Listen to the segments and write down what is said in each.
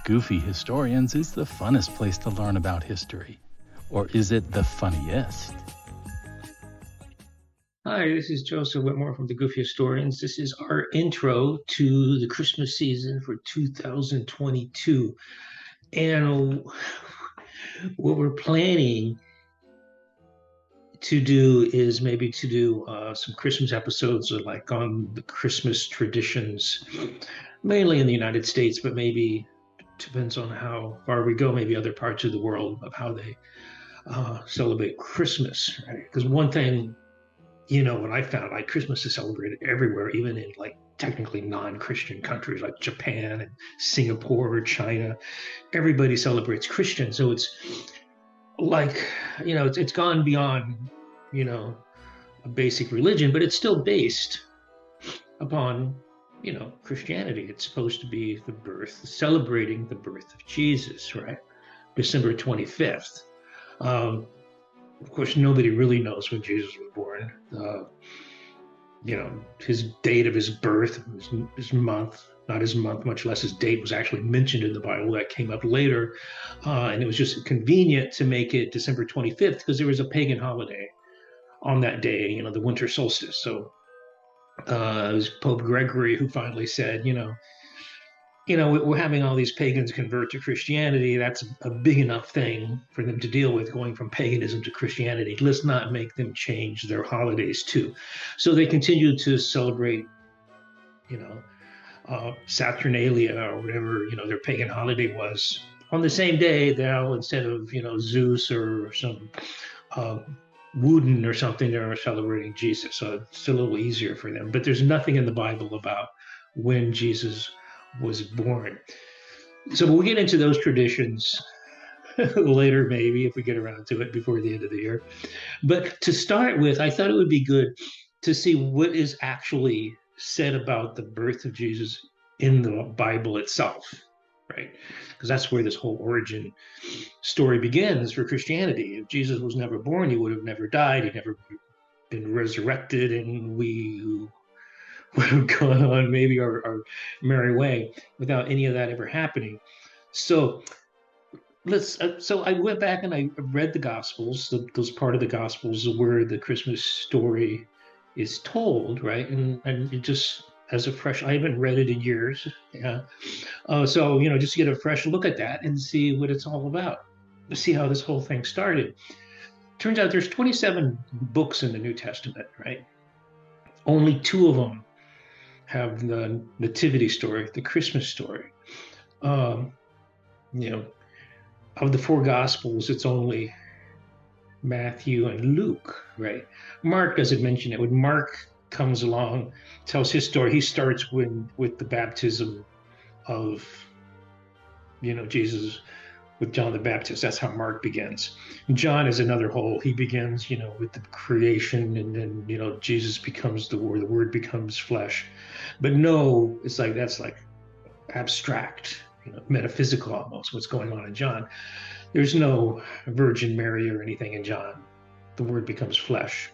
Goofy Historians is the funnest place to learn about history. Or is it the funniest? Hi, this is Joseph Whitmore from the Goofy Historians. This is our intro to the Christmas season for 2022. And what we're planning to do is maybe to do some Christmas episodes like on the Christmas traditions, mainly in the United States, but maybe depends on how far we go, maybe other parts of the world of how they celebrate Christmas, right? Because one thing, what I found, like Christmas is celebrated everywhere, even in like technically non-Christian countries like Japan and Singapore or China. Everybody celebrates Christian. So it's like, it's gone beyond, a basic religion, but it's still based upon, Christianity. It's supposed to be celebrating the birth of Jesus, right? December 25th. Of course, nobody really knows when Jesus was born. His date of his birth, his month, not his month, much less his date, was actually mentioned in the Bible. That came up later. And it was just convenient to make it December 25th because there was a pagan holiday on that day, the winter solstice. So it was Pope Gregory who finally said, we're having all these pagans convert to Christianity. That's a big enough thing for them to deal with, going from paganism to Christianity. Let's not make them change their holidays too. So they continued to celebrate, Saturnalia or whatever, their pagan holiday was on the same day. Now, instead of, Zeus or some Woden or something, they're celebrating Jesus. So it's a little easier for them. But there's nothing in the Bible about when Jesus was born. So we'll get into those traditions later, maybe, if we get around to it before the end of the year. But to start with, I thought it would be good to see what is actually said about the birth of Jesus in the Bible itself, right? Because that's where this whole origin story begins for Christianity. If Jesus was never born, he would have never died, he'd never been resurrected, and we would have gone on maybe our merry way without any of that ever happening. So so I went back and I read the Gospels, those part of the Gospels where the Christmas story is told, right? And it just as a fresh, I haven't read it in years. Yeah. So, just get a fresh look at that and see what it's all about, see how this whole thing started. Turns out there's 27 books in the New Testament, right? Only 2 of them have the nativity story, the Christmas story. Of the 4 Gospels, it's only Matthew and Luke, right? Mark doesn't mention it. When Mark comes along, tells his story, he starts with the baptism of, Jesus with John the Baptist. That's how Mark begins. John is another whole. He begins, with the creation, and then, Jesus becomes the Word becomes flesh. But no, it's like, that's like abstract, metaphysical almost, what's going on in John. There's no Virgin Mary or anything in John. The Word becomes flesh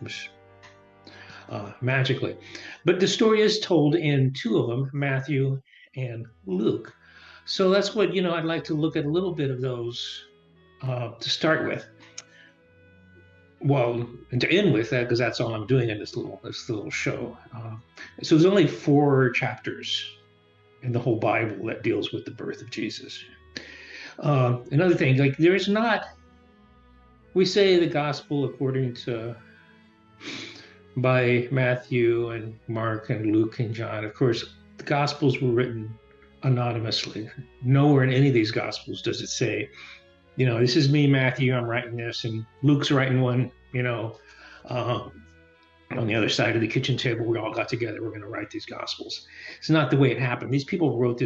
magically. But the story is told in 2 of them, Matthew and Luke. So that's what, I'd like to look at a little bit of those to start with. Well, and to end with that, because that's all I'm doing in this little show. So there's only 4 chapters in the whole Bible that deals with the birth of Jesus. Another thing, like we say the gospel according to by Matthew and Mark and Luke and John. Of course, the Gospels were written anonymously. Nowhere in any of these Gospels does it say, this is me, Matthew, I'm writing this, and Luke's writing one, on the other side of the kitchen table. We all got together, we're going to write these Gospels. It's not the way it happened. These people wrote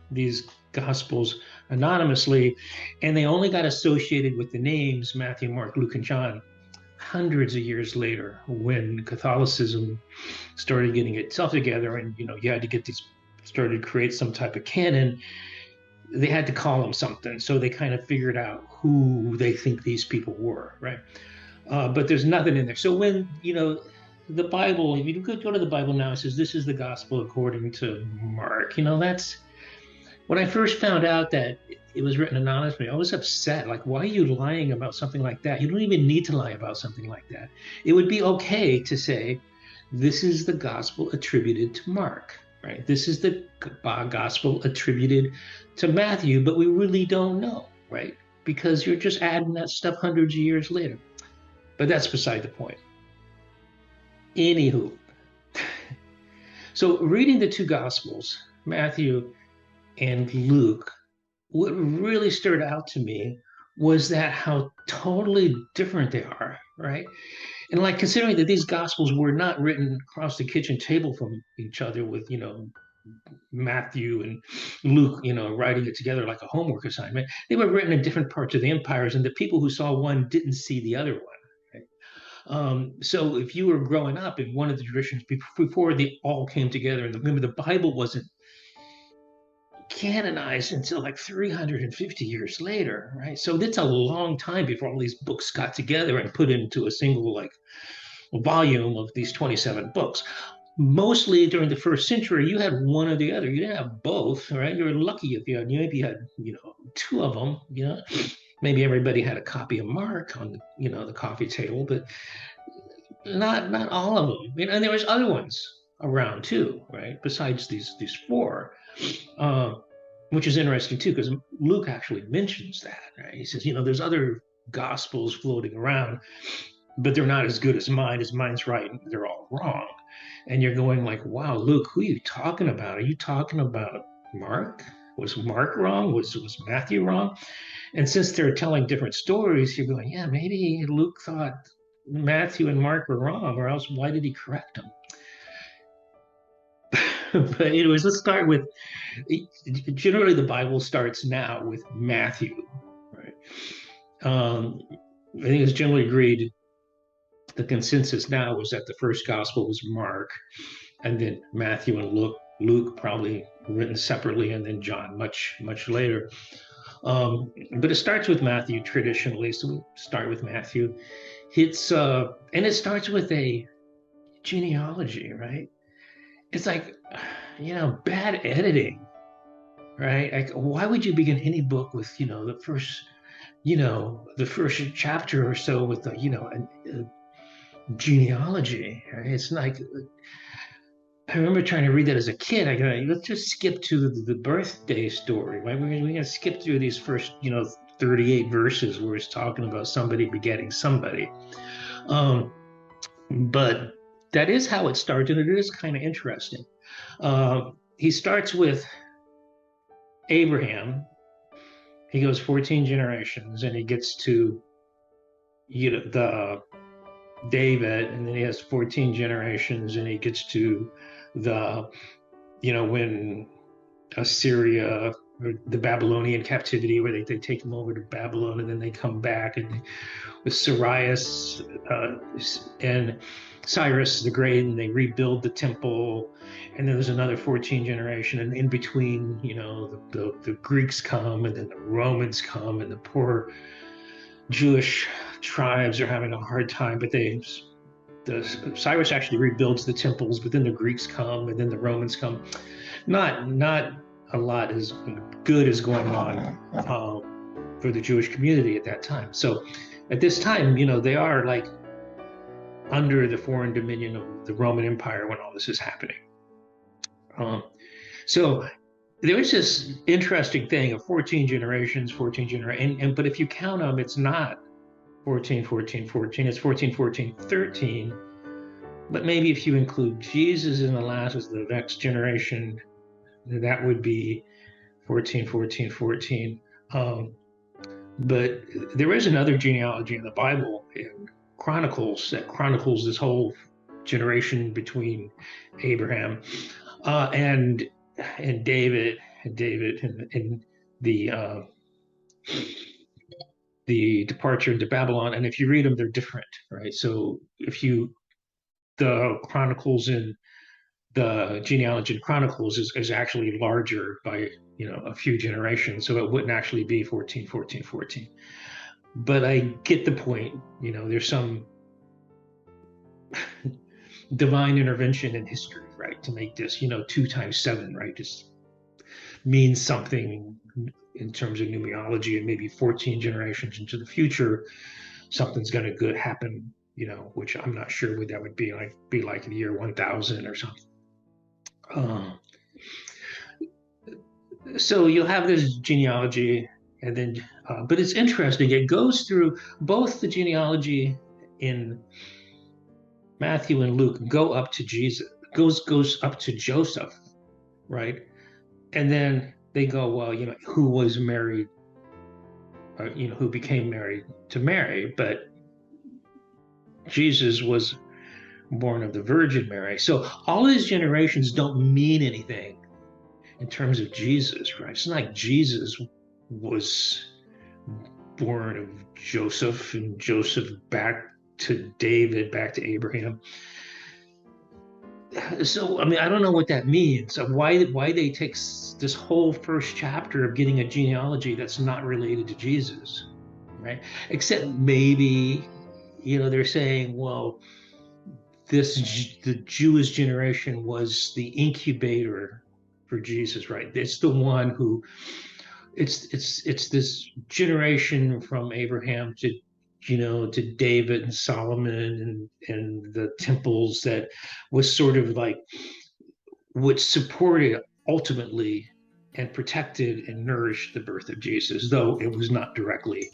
these Gospels anonymously, and they only got associated with the names Matthew, Mark, Luke, and John hundreds of years later, when Catholicism started getting itself together, and you had to started to create some type of canon. They had to call them something, so they kind of figured out who they think these people were, right? But there's nothing in there. So when the Bible, if you go to the Bible now, it says this is the gospel according to Mark. When I first found out that it was written anonymously, I was upset. Like, why are you lying about something like that? You don't even need to lie about something like that. It would be okay to say, this is the gospel attributed to Mark, right? This is the gospel attributed to Matthew, but we really don't know, right? Because you're just adding that stuff hundreds of years later. But that's beside the point. Anywho, so reading the two gospels, Matthew and Luke, what really stood out to me was that how totally different they are, right? And like considering that these gospels were not written across the kitchen table from each other with, Matthew and Luke, writing it together like a homework assignment. They were written in different parts of the empires, and the people who saw one didn't see the other one. Right? So if you were growing up in one of the traditions before they all came together, and remember the Bible wasn't canonized until like 350 years later, right? So that's a long time before all these books got together and put into a single like volume of these 27 books. Mostly during the first century, you had one or the other. You didn't have both, right? You're lucky if you maybe had, two of them, Maybe everybody had a copy of Mark on, the coffee table, but not all of them. And there was other ones around too, right? Besides these four. Which is interesting too, because Luke actually mentions that, right? He says, there's other gospels floating around, but they're not as good as mine. As mine's right, and they're all wrong. And you're going like, wow, Luke, who are you talking about? Are you talking about Mark? Was Mark wrong? Was Matthew wrong? And since they're telling different stories, you're going, yeah, maybe Luke thought Matthew and Mark were wrong, or else why did he correct them? But anyways, let's start with generally the Bible starts now with Matthew, right? I think it's generally agreed the consensus now was that the first gospel was Mark, and then Matthew and Luke probably written separately, and then John much later. But it starts with Matthew traditionally, so we start with Matthew. And it starts with a genealogy, right? It's like, bad editing, right? Like, why would you begin any book with, the first chapter or so with a genealogy? Right? It's like, I remember trying to read that as a kid. I go, let's just skip to the birthday story, right? We're going to skip through these first, 38 verses where it's talking about somebody begetting somebody. But that is how it starts, and it is kind of interesting. He starts with Abraham. He goes 14 generations, and he gets to the David, and then he has 14 generations, and he gets to the when Assyria or the Babylonian captivity, where they take them over to Babylon, and then they come back, and with Cyrus and Cyrus the Great, and they rebuild the temple. And then there's another 14 generation, and in between, the Greeks come, and then the Romans come, and the poor Jewish tribes are having a hard time. But Cyrus actually rebuilds the temples, but then the Greeks come, and then the Romans come. Not a lot as good is going on for the Jewish community at that time. So at this time, they are like under the foreign dominion of the Roman Empire when all this is happening. So there is this interesting thing of 14 generations, but if you count them, it's not 14, 14, 14, it's 14, 14, 13. But maybe if you include Jesus in the last as the next generation, that would be 14, 14, 14. But there is another genealogy in the Bible, in Chronicles, that chronicles this whole generation between Abraham and David, and the departure into Babylon. And if you read them, they're different, right? So the Chronicles in the genealogy in Chronicles is actually larger by a few generations, so it wouldn't actually be 14, 14, 14. But I get the point. There's some divine intervention in history, right, to make this 2 times 7, right, just means something in terms of numerology, and maybe 14 generations into the future, something's going to happen, which I'm not sure what that would be like in the year 1000 or something. So you'll have this genealogy, and then, but it's interesting. It goes through both the genealogy in Matthew and Luke go up to Jesus, goes up to Joseph, right? And then they go, well, who was married, who became married to Mary, but Jesus was born of the Virgin Mary. So all these generations don't mean anything in terms of Jesus, right? It's not like Jesus was born of Joseph, and Joseph back to David, back to Abraham. So, I mean, I don't know what that means. Why they take this whole first chapter of getting a genealogy that's not related to Jesus, right? Except maybe, they're saying, well, the Jewish generation was the incubator for Jesus, right? It's the one who, it's this generation from Abraham to David and Solomon and the temples that was sort of like what supported ultimately and protected and nourished the birth of Jesus, though it was not directly,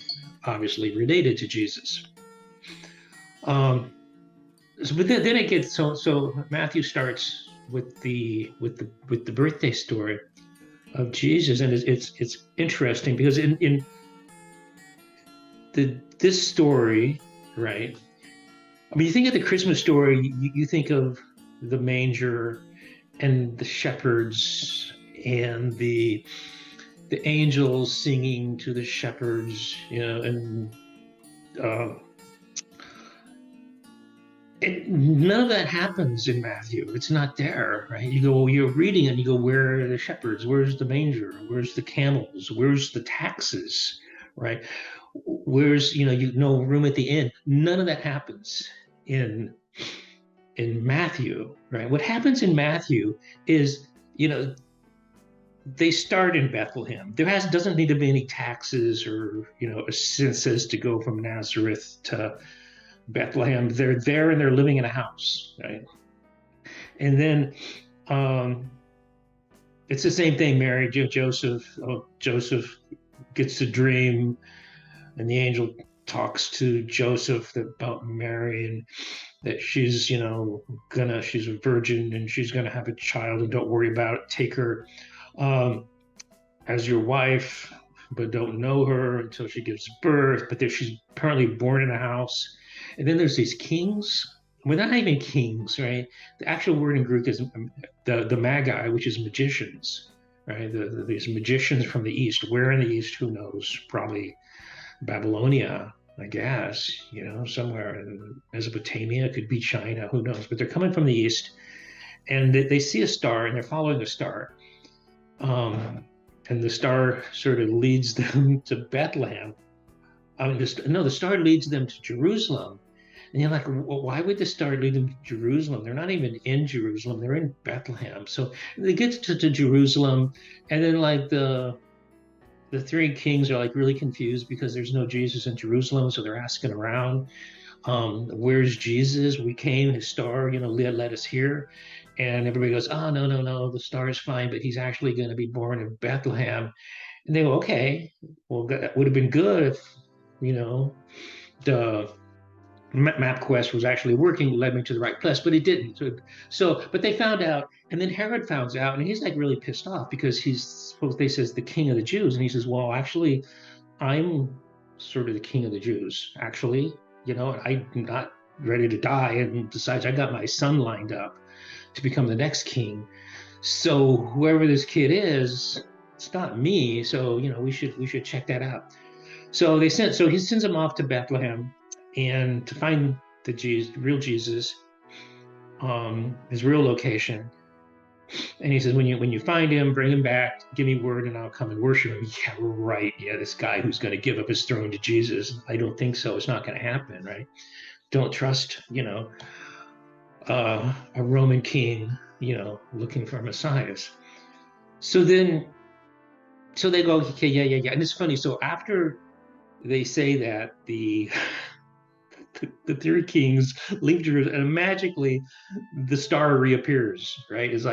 obviously, related to Jesus. But then it gets so Matthew starts with the birthday story of Jesus, and it's interesting because in this story, right? I mean, you think of the Christmas story, you think of the manger and the shepherds and the angels singing to the shepherds, and none of that happens in Matthew. It's not there, right? You're reading and you go, where are the shepherds? Where's the manger? Where's the camels? Where's the taxes, right? Where's, no room at the inn? None of that happens in Matthew, right? What happens in Matthew is, they start in Bethlehem. Doesn't need to be any taxes or, a census to go from Nazareth to Bethlehem. They're there and they're living in a house, right? And then it's the same thing. Mary, Joseph gets a dream, and the angel talks to Joseph about Mary, and that she's, she's a virgin and she's gonna have a child, and don't worry about it. Take her as your wife, but don't know her until she gives birth. But she's apparently born in a house. And then there's these kings. Well, they're not even kings, right? The actual word in Greek is the magi, which is magicians, right? These magicians from the east. Where in the east? Who knows? Probably Babylonia, I guess. Somewhere in Mesopotamia. It could be China. Who knows? But they're coming from the east, and they see a star, and they're following the star. And the star sort of leads them to Bethlehem. The star leads them to Jerusalem. And you're like, well, why would the star lead them to Jerusalem? They're not even in Jerusalem. They're in Bethlehem. So they get to Jerusalem, and then like the three kings are like really confused because there's no Jesus in Jerusalem. So they're asking around, where's Jesus? We came, his star, led us here. And everybody goes, oh, no, the star is fine, but he's actually going to be born in Bethlehem. And they go, okay, well, that would have been good if, the MapQuest was actually working, led me to the right place, but it didn't. But they found out, and then Herod finds out, and he's like really pissed off because they says the king of the Jews, and he says, well, actually, I'm sort of the king of the Jews, actually, I'm not ready to die, and besides, I got my son lined up to become the next king. So whoever this kid is, it's not me. So we should check that out. So he sends him off to Bethlehem, and to find the real Jesus, his real location. And he says, when you find him, bring him back, give me word, and I'll come and worship him. Yeah, right. Yeah, this guy who's going to give up his throne to Jesus. I don't think so. It's not going to happen, right? Don't trust, a Roman king, looking for messiahs. So then So they go, okay, yeah, yeah, yeah. And it's funny. So after they say that, the three kings leave Jerusalem, and magically the star reappears. Right? It's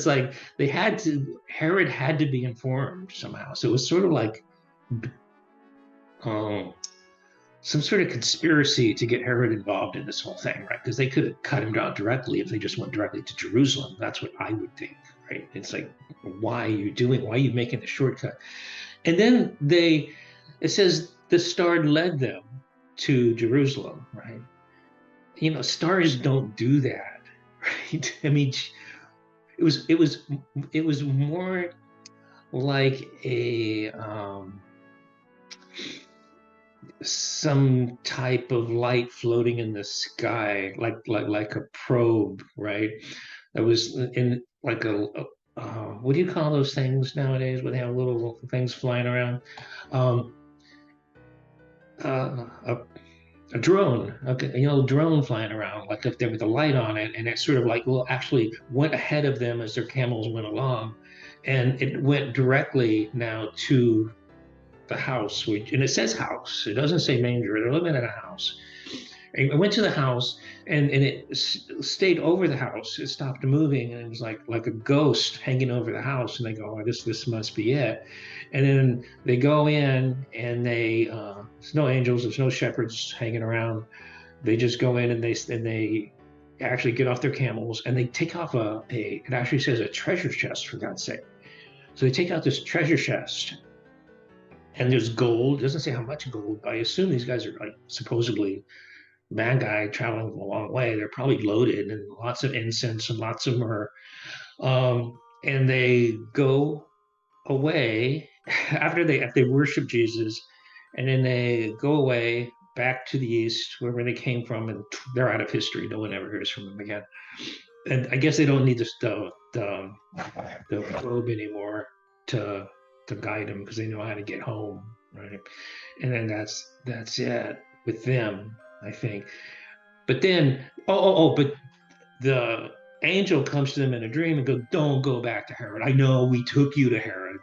like they had to. Herod had to be informed somehow. So it was sort of like um, some sort of conspiracy to get Herod involved in this whole thing, right? Because they could have cut him down directly if they just went directly to Jerusalem. That's what I would think, right? It's like, why are you doing? Why are you making the shortcut? And then it says the star led them to Jerusalem, right? Stars don't do that, right? I mean, it was it was it was more like a some type of light floating in the sky, like a probe, right? That was in like what do you call those things nowadays where they have little things flying around? Um, a drone, okay, drone flying around, like if there was a light on it, and it sort of like, well, actually went ahead of them as their camels went along, and it went directly now to the house, and it says house, it doesn't say manger, they're living in a house. And I went to the house, and it stayed over the house. It stopped moving, and it was like a ghost hanging over the house. And they go, "Oh, this must be it." And then they go in, and there's no angels, there's no shepherds hanging around. They just go in, and they actually get off their camels, and they take off it actually says a treasure chest, for God's sake. So they take out this treasure chest, and there's gold. It doesn't say how much gold, but I assume these guys are like supposedly bad guy traveling a long way. They're probably loaded, and lots of incense and lots of myrrh. And they go away after they worship Jesus, and then they go away back to the east, wherever they came from, and they're out of history. No one ever hears from them again. And I guess they don't need the probe anymore to guide them, because they know how to get home, right? And then that's it with them, I think. But then, but the angel comes to them in a dream and goes, "Don't go back to Herod. I know we took you to Herod.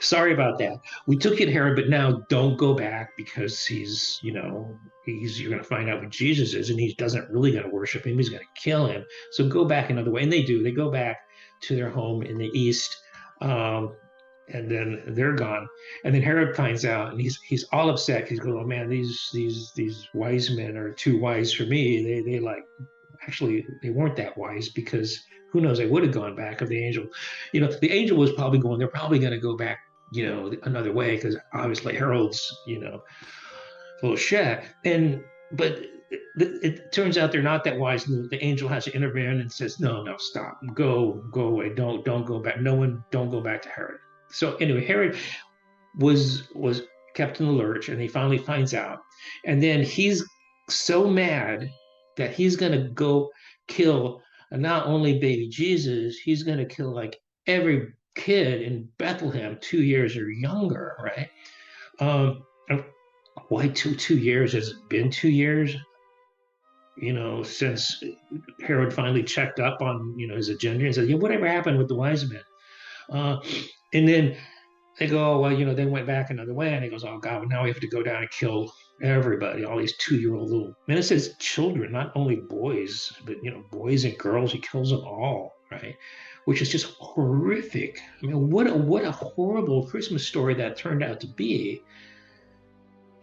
Sorry about that. We took you to Herod, but now don't go back, because you're going to find out what Jesus is, and he doesn't really going to worship him. He's going to kill him. So go back another way." And they do. They go back to their home in the east. And then they're gone. And then Herod finds out, and he's all upset. He's going, "Oh man, these wise men are too wise for me. They like, actually they weren't that wise, because who knows, they would have gone back if the angel, the angel was probably going. They're probably going to go back, another way, because obviously Harold's, a little shit. But it turns out they're not that wise. The angel has to intervene and says, "No, no, stop, go away, don't go back. No one, don't go back to Herod." So anyway, Herod was kept in the lurch, and he finally finds out, and then he's so mad that he's going to go kill not only baby Jesus, he's going to kill like every kid in Bethlehem 2 years or younger, right? Um, why 2 years? Has it been 2 years? Since Herod finally checked up on his agenda and said, "Yeah, whatever happened with the wise men?" Uh, and then they go, "Oh, well, they went back another way." And he goes, "Oh God, now we have to go down and kill everybody, all these 2-year-old little." And it says children, not only boys, but boys and girls. He kills them all, right? Which is just horrific. I mean, what a horrible Christmas story that turned out to be.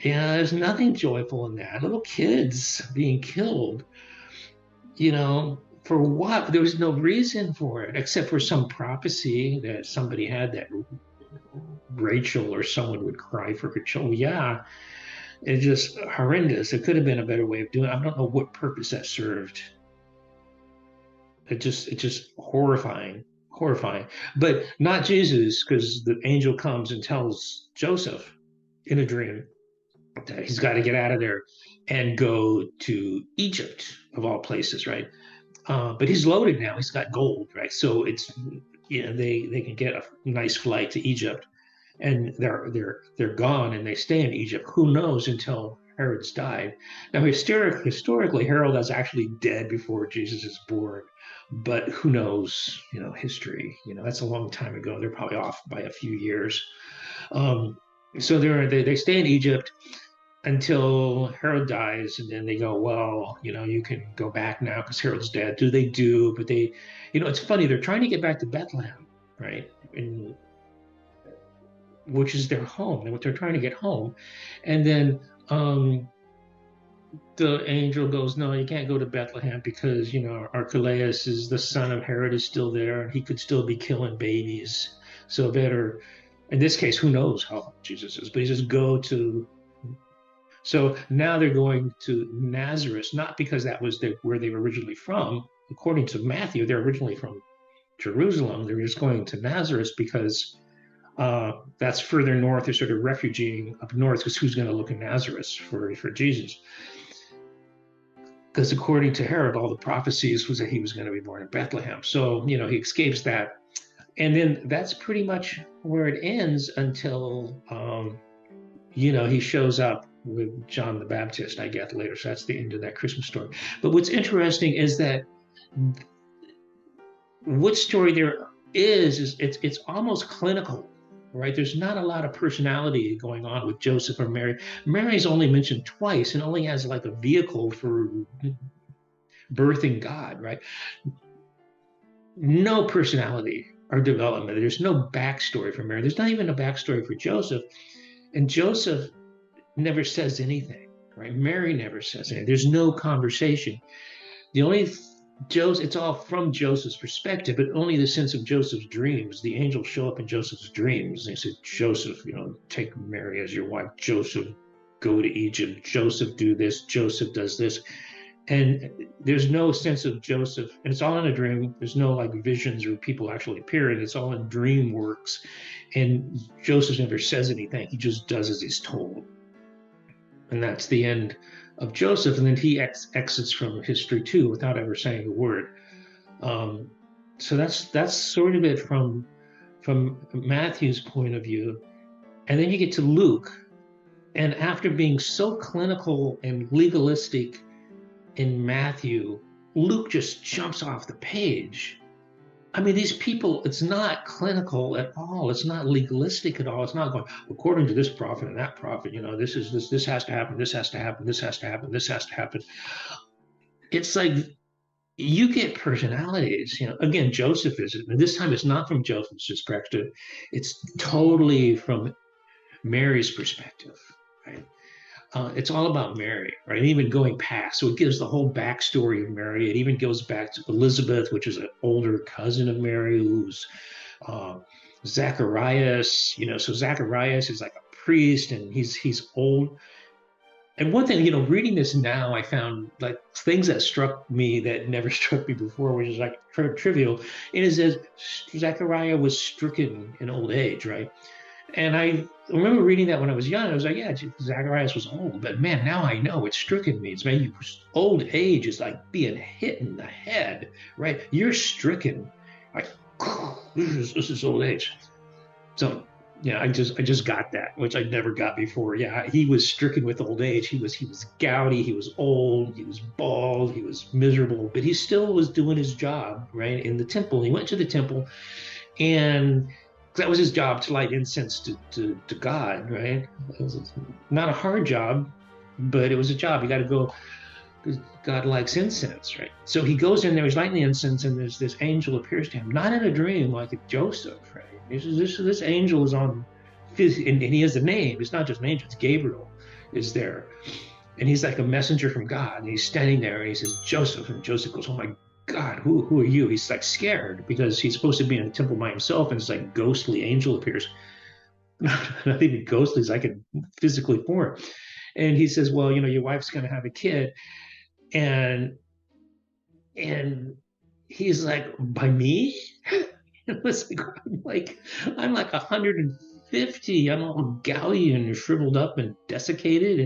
Yeah, there's nothing joyful in that. Little kids being killed, for what? There was no reason for it, except for some prophecy that somebody had, that Rachel or someone would cry for her children. Yeah, it's just horrendous. It could have been a better way of doing it. I don't know what purpose that served. It's just horrifying, horrifying. But not Jesus, because the angel comes and tells Joseph in a dream that he's got to get out of there and go to Egypt, of all places, right? But he's loaded now. He's got gold, right? So it's they can get a nice flight to Egypt, and they're gone, and they stay in Egypt. Who knows until Herod's died? Now, historically, Herod is actually dead before Jesus is born. but who knows, history, that's a long time ago. They're probably off by a few years. So they stay in Egypt until Herod dies, and then they go, well, you can go back now because Herod's dead. They do, but it's funny. They're trying to get back to Bethlehem, right? Which is their home, and what they're trying to get home. And then the angel goes, no, you can't go to Bethlehem because, Archelaus is the son of Herod is still there, and he could still be killing babies. So better, in this case, who knows how old Jesus is, but he says, go to. So now they're going to Nazareth, not because that was where they were originally from. According to Matthew, they're originally from Jerusalem. They're just going to Nazareth because that's further north. They're sort of refugeeing up north because who's going to look in Nazareth for Jesus? Because according to Herod, all the prophecies was that he was going to be born in Bethlehem. So, he escapes that. And then that's pretty much where it ends until, he shows up with John the Baptist, I get later. So that's the end of that Christmas story. But what's interesting is that what story there is it's almost clinical, right? There's not a lot of personality going on with Joseph or Mary. Mary's only mentioned twice and only has like a vehicle for birthing God, right? No personality or development. There's no backstory for Mary. There's not even a backstory for Joseph. And Joseph never says anything, right? Mary never says anything. There's no conversation. It's all from Joseph's perspective, but only the sense of Joseph's dreams. The angels show up in Joseph's dreams. They said, Joseph, take Mary as your wife. Joseph, go to Egypt. Joseph, do this. Joseph does this. And there's no sense of Joseph, and it's all in a dream. There's no like visions or people actually appearing. It's all in dream works. And Joseph never says anything. He just does as he's told. And that's the end of Joseph. And then he exits from history too without ever saying a word. So that's sort of it from Matthew's point of view. And then you get to Luke. And after being so clinical and legalistic in Matthew, Luke just jumps off the page. I mean, these people, it's not clinical at all. It's not legalistic at all. It's not going, according to this prophet and that prophet, this has to happen, this has to happen, this has to happen, this has to happen. It's like you get personalities, again, Joseph is it. And this time it's not from Joseph's perspective. It's totally from Mary's perspective, right? It's all about Mary, right? Even going past. So it gives the whole backstory of Mary. It even goes back to Elizabeth, which is an older cousin of Mary, who's Zacharias. So Zacharias is like a priest, and he's old. And one thing, reading this now, I found like things that struck me that never struck me before, which is like trivial. It is as Zachariah was stricken in old age, right? And I remember reading that when I was young. I was like, yeah, Zacharias was old. But man, now I know what stricken means. Man, old age is like being hit in the head, right? You're stricken. Like, this is old age. So, yeah, I just got that, which I never got before. Yeah, he was stricken with old age. He was gouty. He was old. He was bald. He was miserable. But he still was doing his job, right, in the temple. He went to the temple, and that was his job, to light incense to God, right? It was not a hard job, but it was a job. You got to go because God likes incense, right? So he goes in there, he's lighting the incense, and there's this angel appears to him, not in a dream like Joseph, right? This angel is on, and he has a name. It's not just an angel, it's Gabriel is there. And he's like a messenger from God. And he's standing there and he says, Joseph. And Joseph goes, oh my God, who are you? He's like scared because he's supposed to be in the temple by himself, and it's like ghostly angel appears. Not even ghostly, it's like a physically form. And he says, well, your wife's going to have a kid. And he's like, by me? I'm like 150. I'm all gouty and shriveled up and desiccated.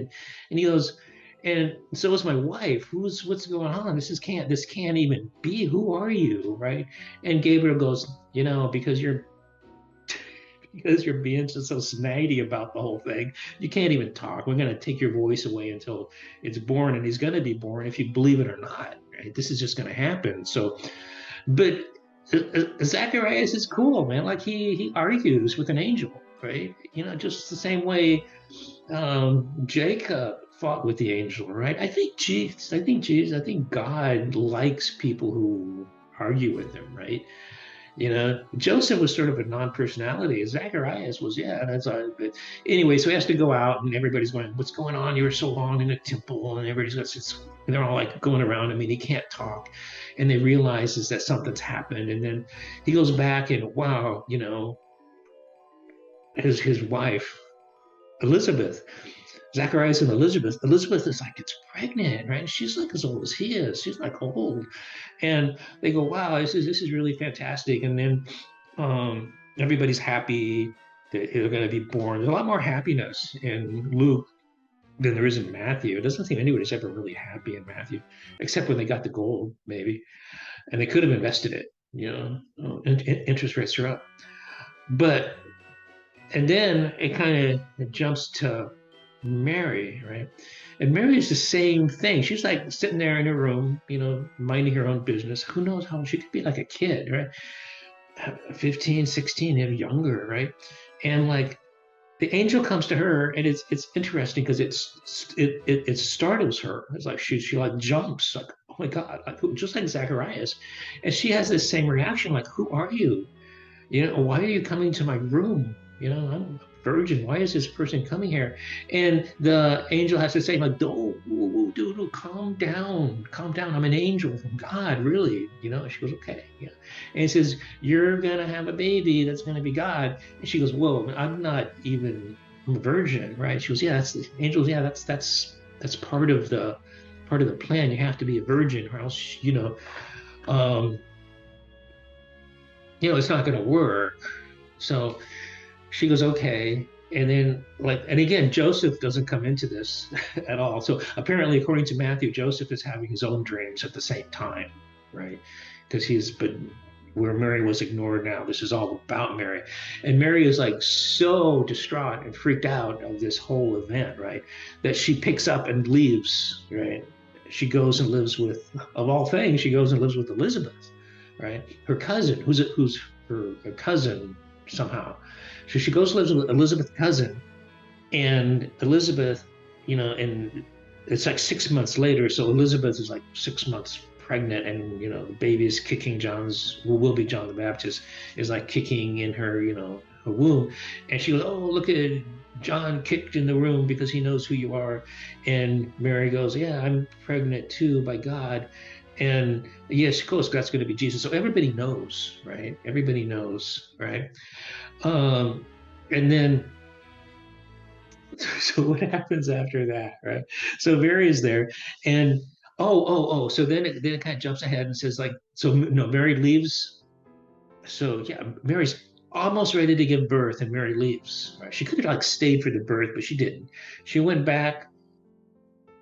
And he goes, and so is my wife. What's going on? This can't even be. Who are you? Right? And Gabriel goes, because you're being so snidey about the whole thing, you can't even talk. We're going to take your voice away until it's born, and he's going to be born if you believe it or not. Right? This is just going to happen. So But Zacharias is cool, man. Like he argues with an angel, right? You know, just the same way Jacob fought with the angel, right? I think God likes people who argue with him, right? You know, Joseph was sort of a non-personality. Zacharias was, yeah, that's all. But anyway, so he has to go out, and everybody's going, "What's going on? You were so long in the temple," and everybody's got, and they're all like going around him, and he can't talk, and they realize is that something's happened, and then he goes back, and wow, you know, his wife Elizabeth, Zacharias and Elizabeth is like it's pregnant, right? She's like as old as he is. She's like old, and they go, "Wow, this is really fantastic." And then everybody's happy that they're going to be born. There's a lot more happiness in Luke than there is in Matthew. It doesn't seem anybody's ever really happy in Matthew, except when they got the gold, maybe, and they could have invested it. You know, interest rates are up, but and then it kind of jumps to Mary, right? And Mary is the same thing. She's like sitting there in her room, you know, minding her own business. Who knows how she could be like a kid, right? 15, 16, even younger, right? And like the angel comes to her, and it's interesting because it startles her. It's like she like jumps, like, oh my God, like just like Zacharias. And she has this same reaction, like, who are you? You know, why are you coming to my room? You know, I'm a virgin. Why is this person coming here? And the angel has to say, like, dude, calm down, calm down. I'm an angel from God, really. You know, and she goes, okay. Yeah. And he says, you're going to have a baby that's going to be God. And she goes, whoa, I'm not even I'm a virgin, right? She goes, yeah, that's the angels. Yeah, that's part of the plan. You have to be a virgin or else, um, it's not going to work. So she goes, okay. And then, like, and again, Joseph doesn't come into this at all. So apparently, according to Matthew, Joseph is having his own dreams at the same time, right? Because he's been where Mary was ignored now. This is all about Mary. And Mary is like so distraught and freaked out of this whole event, right? That she picks up and leaves, right? She goes and lives with, of all things, she goes and lives with Elizabeth, right? Her cousin, who's her cousin somehow. So she goes and lives with Elizabeth's cousin, and Elizabeth, and it's like 6 months later. So Elizabeth is like 6 months pregnant, and the baby is kicking will be John the Baptist is like kicking in her, her womb, and she goes, "Oh, look at John kicked in the room because he knows who you are," and Mary goes, "Yeah, I'm pregnant too by God." And yes, of course, that's going to be Jesus. So everybody knows, right? Everybody knows, right? Um, and then, so what happens after that, right? So Mary is there, and oh. So then it kind of jumps ahead and says like, so no, Mary leaves. So yeah, Mary's almost ready to give birth, and Mary leaves. Right? She could have like stayed for the birth, but she didn't. She went back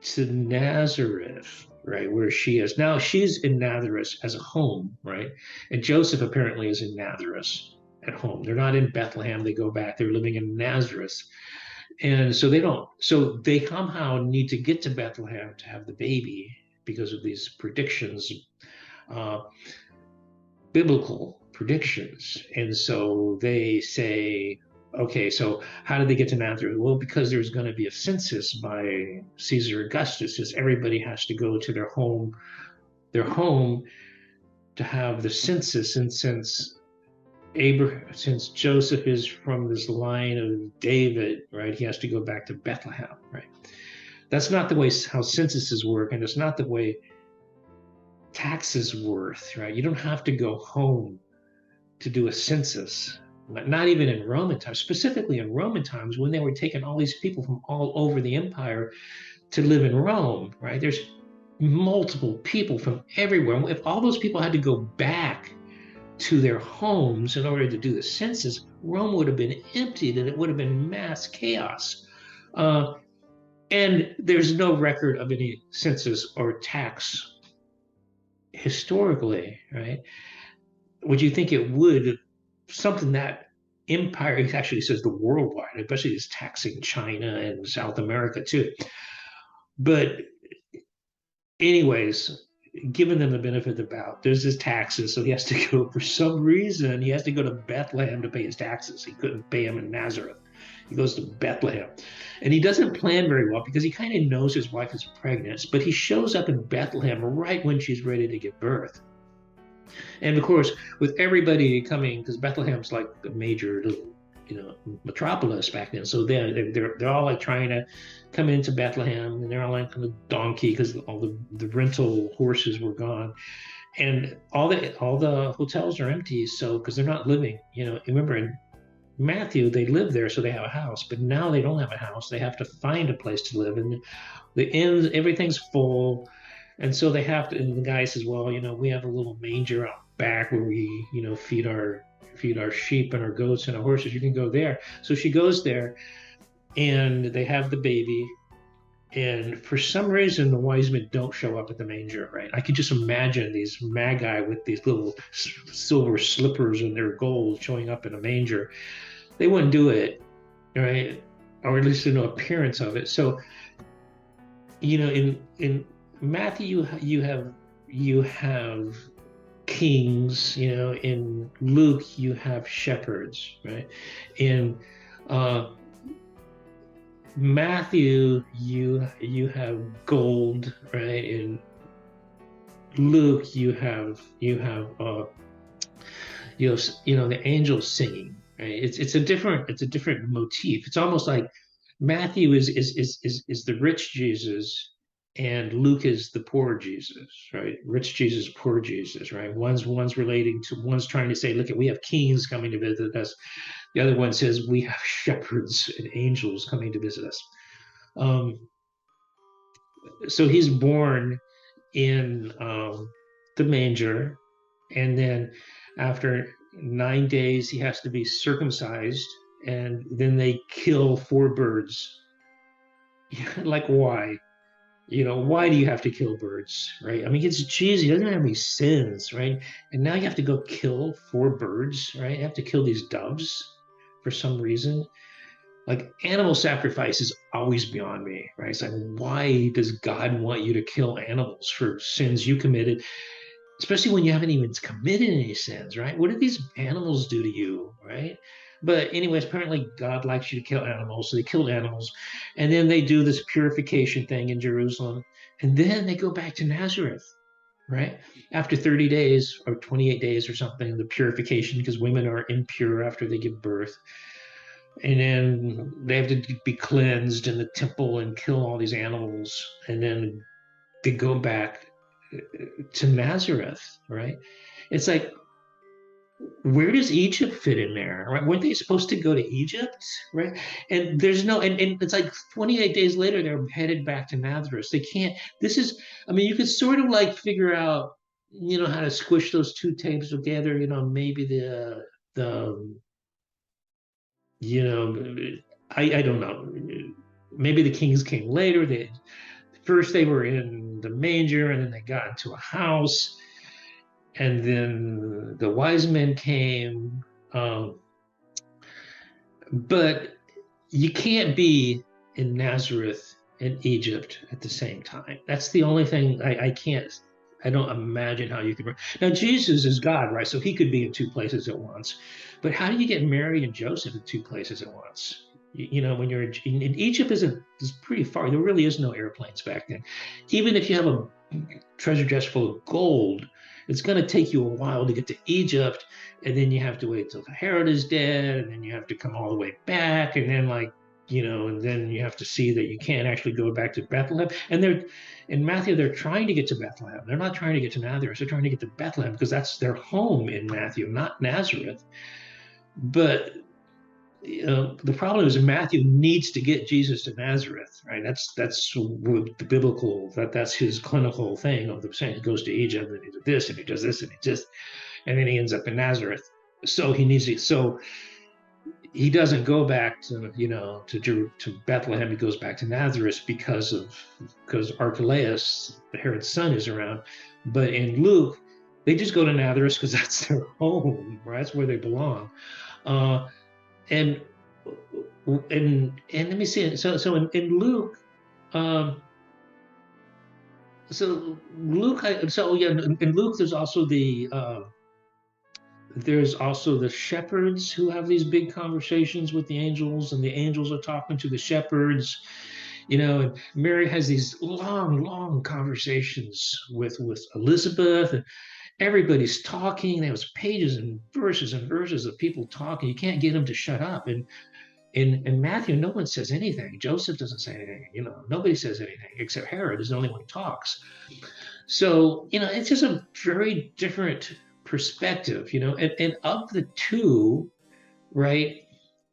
to Nazareth, right, where she is. Now she's in Nazareth as a home, right? And Joseph apparently is in Nazareth at home. They're not in Bethlehem. They go back. They're living in Nazareth. And so they somehow need to get to Bethlehem to have the baby because of these predictions, uh, biblical predictions. And so they say, okay, so how did they get to Nazareth? Well, because there's going to be a census by Caesar Augustus, as everybody has to go to their home to have the census. And since Joseph is from this line of David, right, he has to go back to Bethlehem, right? That's not the way how censuses work, and it's not the way taxes work, right? You don't have to go home to do a census. Not even in Roman times, specifically in Roman times when they were taking all these people from all over the empire to live in Rome, right? There's multiple people from everywhere. If all those people had to go back to their homes in order to do the census, Rome would have been emptied and it would have been mass chaos. And there's no record of any census or tax historically, right? Would you think it would something that empire actually says the worldwide, especially is taxing China and South America too. But anyways, given them the benefit of the doubt. There's his taxes, so he has to go, for some reason, he has to go to Bethlehem to pay his taxes. He couldn't pay them in Nazareth. He goes to Bethlehem. And he doesn't plan very well because he kind of knows his wife is pregnant, but he shows up in Bethlehem right when she's ready to give birth. And of course, with everybody coming, because Bethlehem's like a major little, metropolis back then. So they're all like trying to come into Bethlehem, and they're all like on a donkey because all the rental horses were gone, and all the hotels are empty. So because they're not living, remember in Matthew they live there, so they have a house, but now they don't have a house. They have to find a place to live, and the inns, everything's full. And so they have to, and the guy says, well, we have a little manger out back where we, feed our sheep and our goats and our horses. You can go there. So she goes there, and they have the baby. And for some reason, the wise men don't show up at the manger, right? I can just imagine these magi with these little silver slippers and their gold showing up in a manger. They wouldn't do it, right? Or at least no appearance of it. So, in Matthew, you have kings, in Luke you have shepherds, right? In Matthew you have gold, right? In Luke you have the angels singing, right? It's a different motif. It's almost like Matthew is the rich Jesus, and Luke is the poor Jesus, right? Rich Jesus, poor Jesus, right? One's trying to say, look, we have kings coming to visit us. The other one says we have shepherds and angels coming to visit us. So he's born in the manger, and then after 9 days he has to be circumcised, and then they kill 4 birds. Like, why? Why do you have to kill birds, right? I mean, it's Jesus. He doesn't have any sins, right? And now you have to go kill 4 birds, right? You have to kill these doves for some reason. Like, animal sacrifice is always beyond me, right? It's like, why does God want you to kill animals for sins you committed, especially when you haven't even committed any sins, right? What did these animals do to you, right? But anyways, apparently God likes you to kill animals, so they killed animals, and then they do this purification thing in Jerusalem, and then they go back to Nazareth, right? After 30 days or 28 days or something, the purification, because women are impure after they give birth, and then they have to be cleansed in the temple and kill all these animals, and then they go back to Nazareth, right? It's like, where does Egypt fit in there? Right? Weren't they supposed to go to Egypt? Right? And there's no, and it's like 28 days later, they're headed back to Nazareth. They can't, I mean, you could sort of like figure out, how to squish those 2 tapes together, maybe I don't know. Maybe the kings came later. First they were in the manger, and then they got into a house, and then the wise men came. But you can't be in Nazareth and Egypt at the same time. That's the only thing I don't imagine how you could. Now, Jesus is God, right? So he could be in 2 places at once. But how do you get Mary and Joseph in 2 places at once? When you're in Egypt is pretty far. There really is no airplanes back then. Even if you have a treasure chest full of gold, it's going to take you a while to get to Egypt, and then you have to wait till Herod is dead, and then you have to come all the way back, and then and then you have to see that you can't actually go back to Bethlehem. And in Matthew, they're trying to get to Bethlehem. They're not trying to get to Nazareth. They're trying to get to Bethlehem because that's their home in Matthew, not Nazareth. But the problem is Matthew needs to get Jesus to Nazareth, right? That's the biblical, that's his clinical thing of the saying. He goes to Egypt and he does this and he does this and then he ends up in Nazareth. So he doesn't go back to Bethlehem. He goes back to Nazareth because Archelaus, the Herod's son, is around. But in Luke, they just go to Nazareth because that's their home, right? That's where they belong. And let me see. So in Luke, So Luke, in Luke, there's also the shepherds who have these big conversations with the angels, and the angels are talking to the shepherds, and Mary has these long, long conversations with Elizabeth, and everybody's talking. There's pages and verses of people talking. You can't get them to shut up. And in Matthew, no one says anything. Joseph doesn't say anything. Nobody says anything except Herod is the only one who talks. So, it's just a very different perspective, and of the two, right?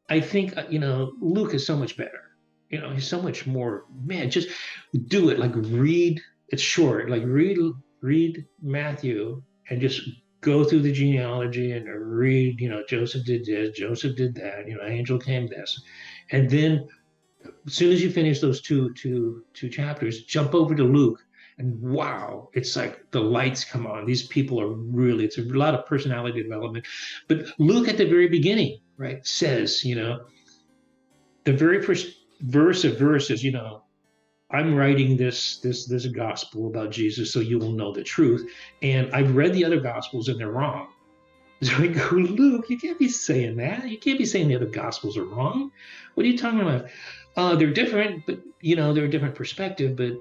I think, Luke is so much better. He's so much more, man, just do it. Like read, it's short, like read Matthew and just go through the genealogy and read, Joseph did this, Joseph did that, angel came this. And then as soon as you finish those two chapters, jump over to Luke, and wow, it's like the lights come on. These people are really, it's a lot of personality development. But Luke at the very beginning, right, says, the very first verse of verses, I'm writing this gospel about Jesus so you will know the truth. And I've read the other gospels and they're wrong. So I go, Luke, you can't be saying that. You can't be saying the other gospels are wrong. What are you talking about? They're different, but they're a different perspective. But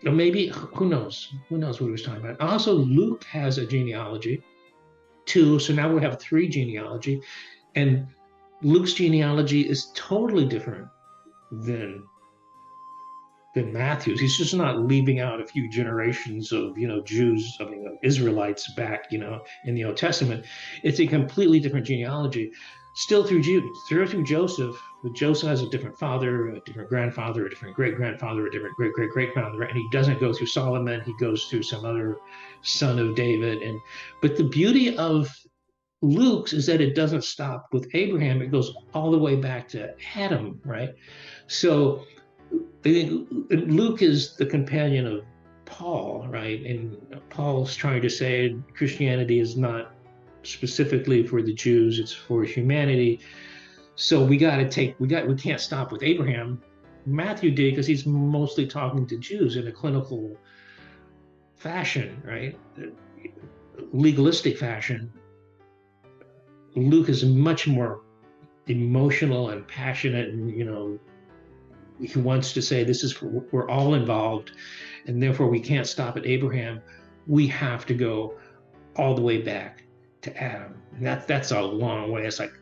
or maybe who knows? Who knows what he was talking about? Also, Luke has a genealogy too. So now we have 3 genealogy, and Luke's genealogy is totally different than Matthew's. He's just not leaving out a few generations of Jews, Israelites back in the Old Testament. It's a completely different genealogy. Still through Joseph, but Joseph has a different father, a different grandfather, a different great grandfather, a different great great grandfather, and he doesn't go through Solomon. He goes through some other son of David. But the beauty of Luke's is that it doesn't stop with Abraham. It goes all the way back to Adam, right? So I think Luke is the companion of Paul, right? And Paul's trying to say Christianity is not specifically for the Jews, it's for humanity. So we can't stop with Abraham. Matthew did because he's mostly talking to Jews in a clinical fashion, right? Legalistic fashion. Luke is much more emotional and passionate, and he wants to say we're all involved, and therefore we can't stop at Abraham. We have to go all the way back to Adam. And that's a long way. It's like,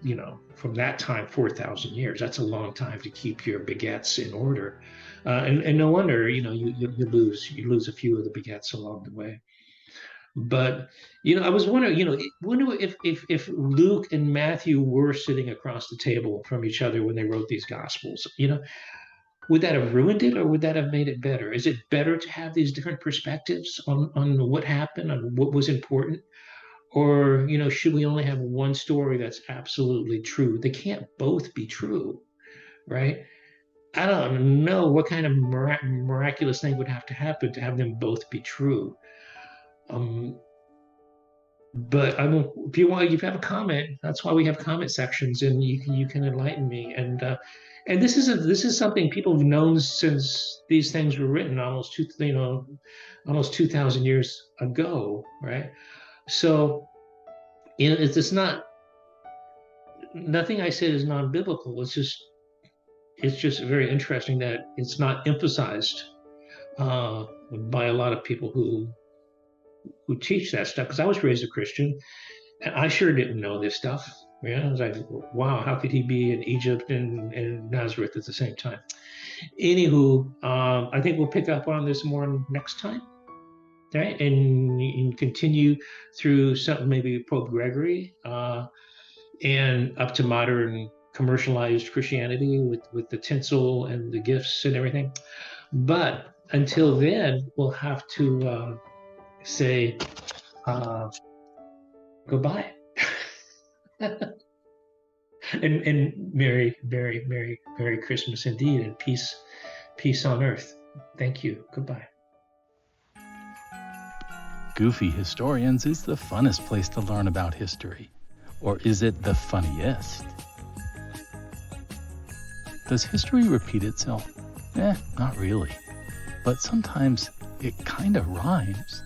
from that time, 4,000 years. That's a long time to keep your begets in order. And no wonder, you lose a few of the begets along the way. But I was wondering, if Luke and Matthew were sitting across the table from each other when they wrote these gospels, would that have ruined it or would that have made it better? Is it better to have these different perspectives on what happened, on what was important? Or, should we only have one story that's absolutely true? They can't both be true, right? I don't know what kind of miraculous thing would have to happen to have them both be true. But if you have a comment, that's why we have comment sections, and you can enlighten me. And this is something people have known since these things were written almost 2,000 years ago, right? So it's not, nothing I said is non-biblical. It's just very interesting that it's not emphasized by a lot of people who teach that stuff. Because I was raised a Christian, and I sure didn't know this stuff. I was like, wow, how could he be in Egypt and Nazareth at the same time? Anywho, I think we'll pick up on this more next time, right? And continue through something maybe Pope Gregory and up to modern commercialized Christianity with the tinsel and the gifts and everything. But until then, we'll have to say goodbye. and Merry Christmas indeed, and peace on earth. Thank you. Goodbye. Goofy Historians is the funnest place to learn about history. Or is it the funniest? Does history repeat itself? Not really. But sometimes it kind of rhymes.